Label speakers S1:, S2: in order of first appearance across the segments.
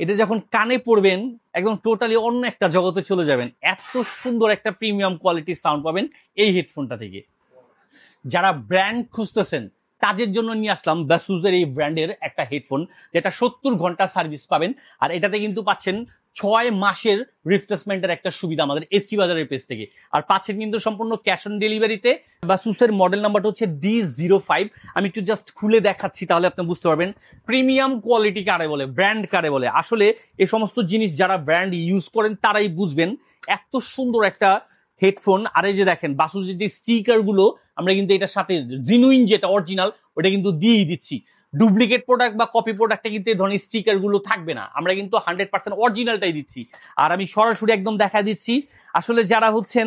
S1: এটা যখন কানে পড়বেন একদম টোটালি অন্য একটা জগতে চলে যাবেন। এত সুন্দর একটা প্রিমিয়াম কোয়ালিটির সাউন্ড পাবেন এই হেডফোনটা থেকে। যারা ব্র্যান্ড খুঁজতেছেন তাদের জন্য নিয়ে আসলাম বাসুজের এই ব্র্যান্ডের একটা হেডফোন, যেটা 70 ঘন্টা সার্ভিস পাবেন। আর এটাতে কিন্তু পাচ্ছেন 6 মাসের রিপ্লেসমেন্টের একটা সুবিধা আমাদের এসটি বাজারের পেজ থেকে। আর পাচ্ছেন কিন্তু সম্পূর্ণ ক্যাশ অন ডেলিভারিতে। বাসুসের মডেল নাম্বারটা হচ্ছে D05। আমি একটু জাস্ট খুলে দেখাচ্ছি, তাহলে আপনি বুঝতে পারবেন প্রিমিয়াম কোয়ালিটি কারে বলে, ব্র্যান্ড কারে বলে। আসলে এই সমস্ত জিনিস যারা ব্র্যান্ড ইউজ করেন তারাই বুঝবেন। এত সুন্দর একটা হেডফোন। আর এই যে দেখেন বাসুজের যে স্টিকার গুলো, আমরা কিন্তু এটার সাথে জেনুইন যেটা অরিজিনাল ওটা কিন্তু দিয়েই দিচ্ছি। ডুপ্লিকেট প্রোডাক্ট বা কপি প্রোডাক্টে কিন্তু এই ধরনের স্টিকার গুলো থাকবে না, আমরা কিন্তু 100% অরিজিনালটাই দিচ্ছি। আর আমি সরাসরি একদম দেখা দিচ্ছি। আসলে যারা হচ্ছেন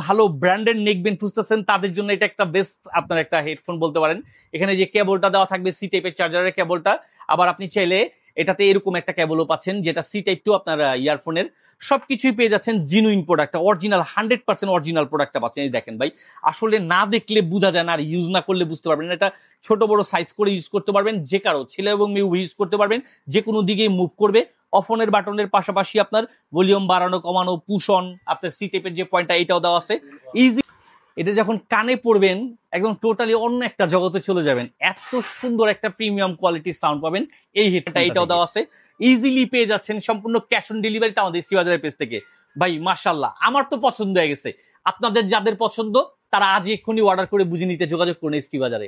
S1: ভালো ব্র্যান্ডের নেকবেন খুঁজতেছেন তাদের জন্য এটা একটা বেস্ট আপনার একটা হেডফোন বলতে পারেন। এখানে যে কেবলটা দেওয়া থাকবে সি টাইপের চার্জারের কেবলটা, আবার আপনি চাইলে এটাতে এরকম একটা কেবলও পাচ্ছেন যেটা সি টাইপ টু আপনার ইয়ারফোনের। সবকিছুই পেয়ে যাচ্ছেন জিনুইন প্রোডাক্ট, অরিজিনাল 100% অরিজিনাল প্রোডাক্টটা পাচ্ছেন। এই দেখেন ভাই, আসলে না দেখলে বোঝা যায় না, আর ইউজ না করলে বুঝতে পারবেন। এটা ছোট বড় সাইজ করে ইউজ করতে পারবেন, যে কারো ছেলে এবং মেয়ে ইউজ করতে পারবেন, যে কোনো দিকে মুভ করবে। অফনের বাটনের পাশাপাশি আপনার ভলিউম বাড়ানো কমানো, পুশ অন, আপনার সি টাইপের যে পয়েন্টটা এটাও দেওয়া আছে। ইজি এটা যখন কানে পড়বেন একদম টোটালি অন্য একটা জগতে চলে যাবেন। এত সুন্দর একটা প্রিমিয়াম কোয়ালিটির সাউন্ড পাবেন এই হেডফোনটা, এটাও দেওয়া আছে। ইজিলি পেয়ে যাচ্ছেন সম্পূর্ণ ক্যাশ অন ডেলিভারিতে আমাদের এসটি বাজারের পেজ থেকে। ভাই মাশাআল্লাহ, আমার তো পছন্দ হয়ে গেছে। আপনাদের যাদের পছন্দ তারা আজ এক্ষুনি অর্ডার করে বুঝে নিতে যোগাযোগ করুন এসটি বাজারে।